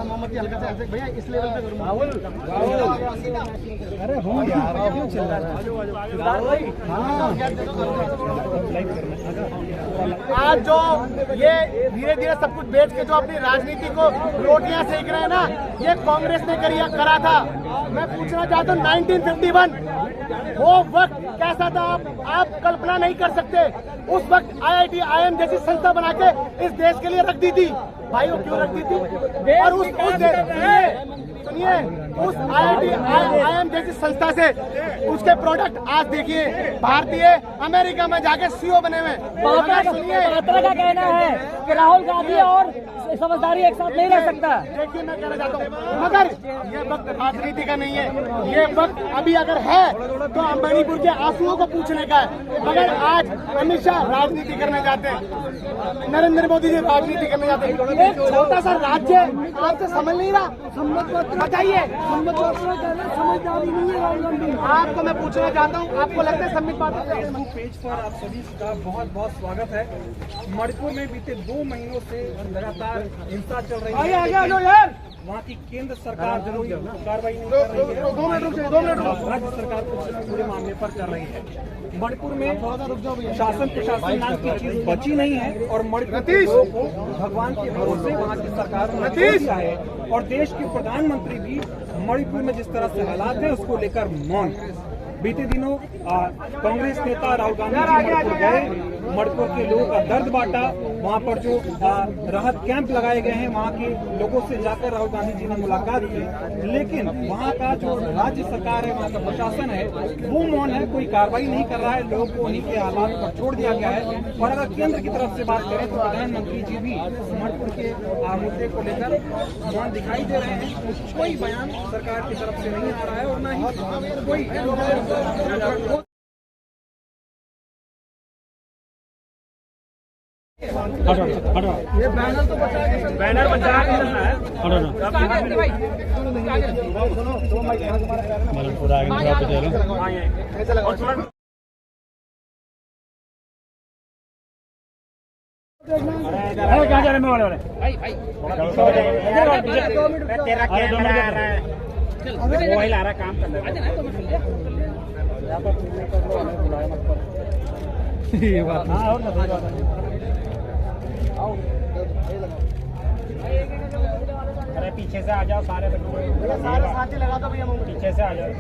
मोहम्मद की हल्का से ऐसे भैया इस लेवल पे करूँगा। अरे हो यार क्यों चिल्ला रहा है? आज जो ये धीरे धीरे सब कुछ बेच के जो अपनी राजनीति को रोटियां सेक रहे हैं ना, ये कांग्रेस ने करा था। मैं पूछना चाहता हूँ 1951 वो वक्त कैसा था आप कल्पना नहीं कर सकते। उस वक्त IIT IIM जैसी संस्था बना के इस देश के लिए रख दी थी। भाई वो क्यों रख दी थी? और उस सुनिए उस IIT IIM जैसी संस्था से उसके प्रोडक्ट आज देखिए भारतीय अमेरिका में जाके CEO बने हुए। सुनिए का कहना है कि राहुल गांधी और समझदारी एक साथ नहीं रह सकता। देखिए मैं कहना चाहता हूँ मगर ये वक्त राजनीति का नहीं है। ये वक्त अभी अगर है तो मणिपुर के आंसुओं को पूछने का है। मगर आज अमित शाह राजनीति करने जाते हैं, नरेंद्र मोदी जी राजनीति करने जाते हैं। एक छोटा सा राज्य आपसे समझ नहीं रहा। बताइए समझदारी नहीं है राहुल गांधी। आपको मैं पूछना चाहता हूँ, आपको लगता है संबित पात्रा पेज पर आप सभी का बहुत बहुत स्वागत है। मणिपुर में बीते 2 महीनों से लगातार हिंसा चल रही है। वहाँ की केंद्र सरकार कोई कार्रवाई नहीं कर रही है। 2 मिनट राज्य सरकार पूरे मामले पर कर रही है। मणिपुर में शासन प्रशासन नाम की चीज बची नहीं है और मणिपुर के लोगों को भगवान के भरोसे वहाँ की सरकार ने छोड़ दिया है। और देश के प्रधानमंत्री भी मणिपुर में जिस तरह से हालात है उसको लेकर मौन। बीते दिनों कांग्रेस नेता राहुल गांधी जी मणिपुर गए, मणिपुर के लोगों का दर्द बांटा। वहां पर जो राहत कैंप लगाए गए हैं वहां के लोगों से जाकर राहुल गांधी जी ने मुलाकात की। लेकिन वहां का जो राज्य सरकार है, वहां का प्रशासन है, वो मौन है, कोई कार्रवाई नहीं कर रहा है। लोगों को उन्हीं के हालात पर छोड़ दिया गया है। और अगर केंद्र की तरफ से बात करें तो प्रधानमंत्री जी भी मणिपुर के मुद्दे को लेकर मौन दिखाई दे रहे हैं। कोई बयान सरकार की तरफ से नहीं आ रहा है और न ही कोई ये बैनर तो बैनर बचा है। क्या जा रहे हैं वाले तेरा कैमरा आ रहा है, मोबाइल आ रहा है, काम कर ये बात अरे पीछे से आ जाओ सारे साथी लगा दो भैया, पीछे से आ जाओ।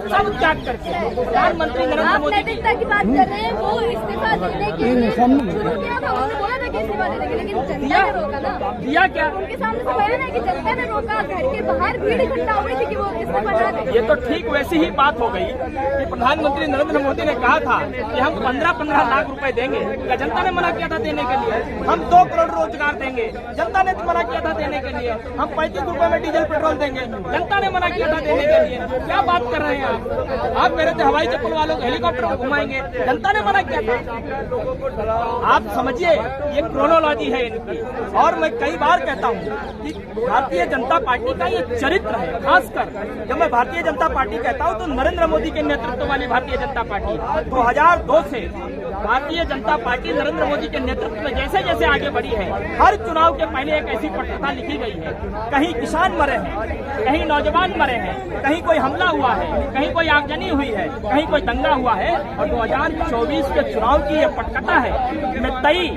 सब त्याग करके प्रधानमंत्री नरेंद्र मोदी नैतिकता की बात कर रहे हैं। वो इस्तीफा देने के लिए शुरू किया था, उन्होंने बोला था कि इस्तीफा देने के, लेकिन जनता ने रोका ना। दिया क्या? उनके सामने से बयान है कि जनता ने रोका, घर के बाहर भीड़ इकट्ठा हो गई थी कि वो इस्तीफा ना दें। ये तो ठीक वैसी ही बात हो गई कि प्रधानमंत्री नरेंद्र मोदी ने कहा था कि हम 15-15 लाख रुपए देंगे। क्या जनता ने मना किया था देने के लिए? हम 2 करोड़ रोजगार देंगे, जनता ने मना किया था देने के लिए। हम 35 रुपए में डीजल पेट्रोल देंगे, जनता ने मना किया था देने के लिए। क्या बात कर रहे हैं आप मेरे तो हवाई चप्पल वालों को हेलीकॉप्टर को घुमाएंगे, जनता ने मना किया था। आप समझिए ये क्रोनोलॉजी है इनकी। और मैं कई बार कहता हूँ कि भारतीय जनता पार्टी का ये चरित्र है। खासकर जब मैं भारतीय जनता पार्टी कहता हूँ तो नरेंद्र मोदी के नेतृत्व वाली भारतीय जनता पार्टी 2002 से भारतीय जनता पार्टी नरेंद्र मोदी के नेतृत्व में जैसे जैसे आगे बढ़ी है, हर चुनाव के पहले एक ऐसी पटकथा लिखी गई है। कहीं किसान मरे हैं, कहीं नौजवान मरे हैं, कहीं कोई हमला हुआ है, कहीं कोई आगजनी हुई है, कहीं कोई दंगा हुआ है। और 2024 के चुनाव की ये पटकथा है में तई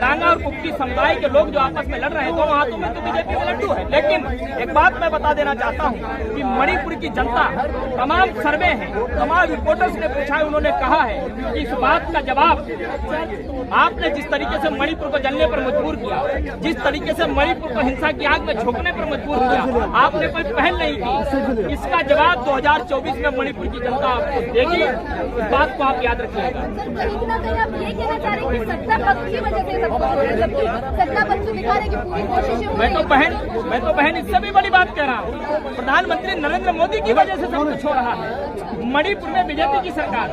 डांगा और कुक्की समुदाय के लोग जो आपस में लड़ रहे हैं, दोनों हाथों में तो बीजेपी में लड्डू है। लेकिन एक बात मैं बता देना चाहता हूँ कि मणिपुर की जनता, तमाम सर्वे हैं, तमाम रिपोर्टर्स ने पूछा है, उन्होंने कहा है कि इस बात का जवाब आपने जिस तरीके से मणिपुर को जलने पर मजबूर किया, जिस तरीके से मणिपुर को हिंसा की आग में झोंकने पर मजबूर किया, आपने कोई पहल नहीं की। इसका जवाब 2024 में मणिपुर की जनता आपको देगी। इस बात को आप याद रखिएगा। आप ये कहना चाह रहे हैं कि सत्ता पक्ष की वजह से सब कुछ हो रहा है, जबकि सत्ता पक्ष दिखाने की पूरी कोशिश है। मैं तो बहन इससे भी बड़ी बात कह रहा हूँ, प्रधानमंत्री नरेंद्र मोदी की वजह से सब कुछ हो रहा है। मणिपुर में बीजेपी की सरकार,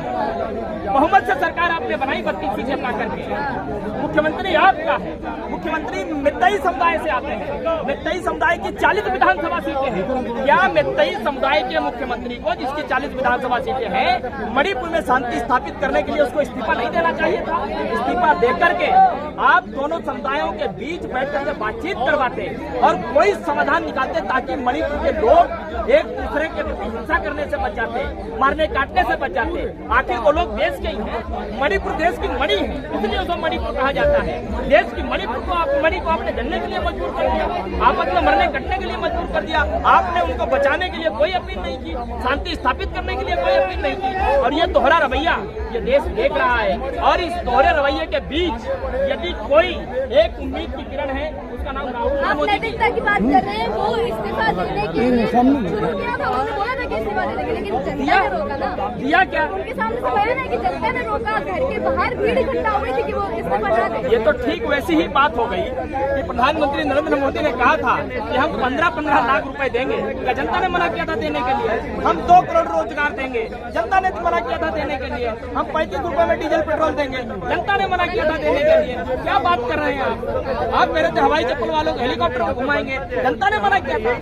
बहुमत से सरकार आपने बनाई 32 सीटें अपना करके। मुख्यमंत्री आपका है, मुख्यमंत्री मित्तई समुदाय से आते हैं। मित्तई समुदाय की 40 विधानसभा सीटें हैं। क्या मित्तई समुदाय के मुख्यमंत्री को, जिसकी 40 विधानसभा सीटें हैं, मणिपुर में शांति स्थापित करने के लिए उसको इस्तीफा नहीं देना चाहिए था? इस्तीफा देकर के आप दोनों समुदायों के बीच बैठकर के बातचीत करवाते और कोई समाधान निकालते, ताकि मणिपुर के लोग एक दूसरे के प्रति हिंसा करने से बच जाते, मारने काटने से बच जाते। आखिर वो लोग देश के ही हैं। मणिपुर देश की मणि है, इसलिए उसको मणिपुर कहा जाता है। देश की मणिपुर को मणि को आपने जलने के लिए मजबूर कर दिया, आपस में मरने कटने के लिए मजबूर कर दिया। आपने उनको बचाने के लिए कोई अपील नहीं की, शांति स्थापित करने के लिए कोई अपील नहीं की। और ये दोहरा रवैया ये देश देख रहा है। और इस दोहरे रवैये के बीच यदि कोई एक उम्मीद की किरण है, उसका नाम राहुल आप मोदी नैतिकता की बात कर रहे हैं, वो इस्तीफा देने के लिए शुरू किया था, उन्होंने बोला था कि इस्तीफा दे देंगे, लेकिन जनता ने रोका ना। दिया क्या? उनके सामने से बयान है कि जनता ने रोका, घर के बाहर भीड़ इकट्ठा हो गई थी कि वो इस्तीफा ना दें। ये तो ठीक वैसी ही बात हो गई कि प्रधानमंत्री नरेंद्र मोदी ने कहा था कि हम 15-15 लाख रुपए देंगे। क्या जनता ने मना किया था देने के लिए? हम 2 करोड़ रोजगार देंगे, जनता ने मना किया था देने के लिए। हम 35 रुपए में डीजल पेट्रोल देंगे, जनता ने मना किया था देने के लिए। क्या बात कर रहे हैं आप मेरे से हवाई चप्पल वालों को हेलीकॉप्टर को घुमाएंगे, जनता ने मना किया था।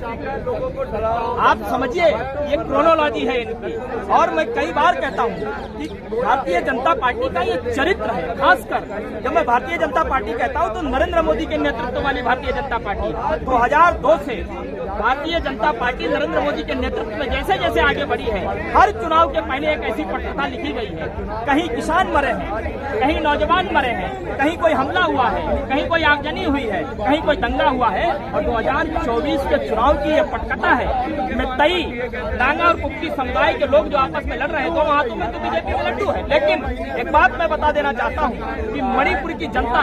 आप समझिए ये क्रोनोलॉजी है इनकी। और मैं कई बार कहता हूँ कि भारतीय जनता पार्टी का ये चरित्र है। खासकर जब मैं भारतीय जनता पार्टी कहता हूँ तो नरेंद्र मोदी के नेतृत्व वाली भारतीय जनता पार्टी 2002 से भारतीय जनता पार्टी नरेंद्र मोदी के नेतृत्व में जैसे जैसे आगे बढ़ी है, हर चुनाव के पहले एक ऐसी पटकथा लिखी गई है। कहीं किसान मरे हैं, कहीं नौजवान मरे हैं, कहीं कोई हमला हुआ है, कहीं कोई आगजनी हुई है, कहीं कोई दंगा हुआ है। और 2024 के चुनाव की ये पटकथा है। मित्तई, डांगा और कुक्की समुदाय के लोग जो आपस में लड़ रहे हैं, दोनों हाथों में तो बीजेपी का लड्डू है। लेकिन एक बात मैं बता देना चाहता हूँ कि मणिपुर की जनता,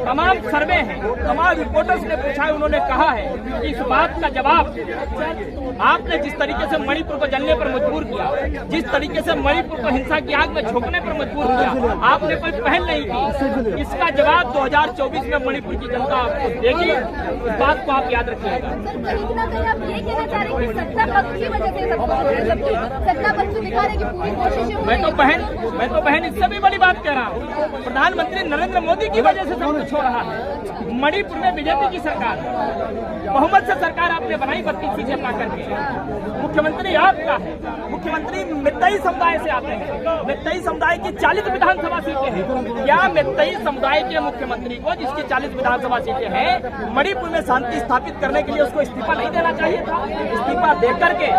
तमाम सर्वे हैं, तमाम रिपोर्टर्स ने पूछा है, उन्होंने कहा है कि इस बात का जवाब आपने जिस तरीके से मणिपुर को जलने पर मजबूर किया, जिस तरीके से मणिपुर को हिंसा की आग में झोंकने पर मजबूर किया, आपने कोई पहल नहीं की। इसका जवाब 2024 में मणिपुर की जनता आपको देगी। इस बात को आप याद रखिएगा। सर, कहीं ना कहीं आप ये कहना चाह रहे हैं कि सत्ता पक्ष की वजह से सब कुछ हो रहा है, जबकि सत्ता पक्ष दिखाने की पूरी कोशिश हो मैं रही तो बहन इससे भी बड़ी बात कह रहा हूँ। प्रधानमंत्री नरेंद्र मोदी की वजह से सब कुछ हो रहा है। मणिपुर में बीजेपी की सरकार, बहुमत से सरकार आपने बनाई 32 सीटें अपना करके। मुख्यमंत्री आपका है, मुख्यमंत्री मित्तई समुदाय से आते हैं। मित्तई समुदाय की 40 विधानसभा सीटें हैं। क्या मित्तई समुदाय के मुख्यमंत्री को, जिसकी 40 विधानसभा सीटें हैं, मणिपुर में शांति स्थापित करने के लिए उसको इस्तीफा नहीं देना चाहिए था? इस्तीफा देकर के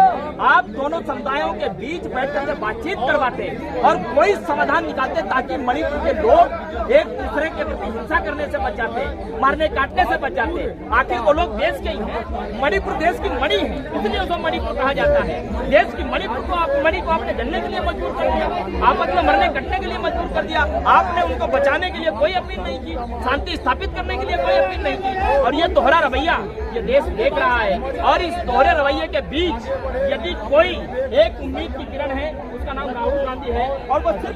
आप दोनों समुदायों के बीच बैठकर के बातचीत करवाते और कोई समाधान निकालते, ताकि मणिपुर के लोग एक दूसरे के प्रति हिंसा करने से बच जाते, मारने काटने से बच जाते। आखिर वो लोग देश के ही हैं। मणिपुर देश की मणि है, इसलिए उसको मणिपुर कहा जाता है। देश की मणिपुर को मणि को आपने जलने के लिए मजबूर कर दिया, आपस में मरने कटने के लिए मजबूर कर दिया। आपने उनको बचाने के लिए कोई अपील नहीं की, शांति स्थापित करने के लिए कोई अपील नहीं की। और ये दोहरा रवैया ये देश देख रहा है। और इस दोहरे रवैये के बीच यदि कोई एक उम्मीद की किरण है, उसका नाम राहुल गांधी है। और वो सिर्फ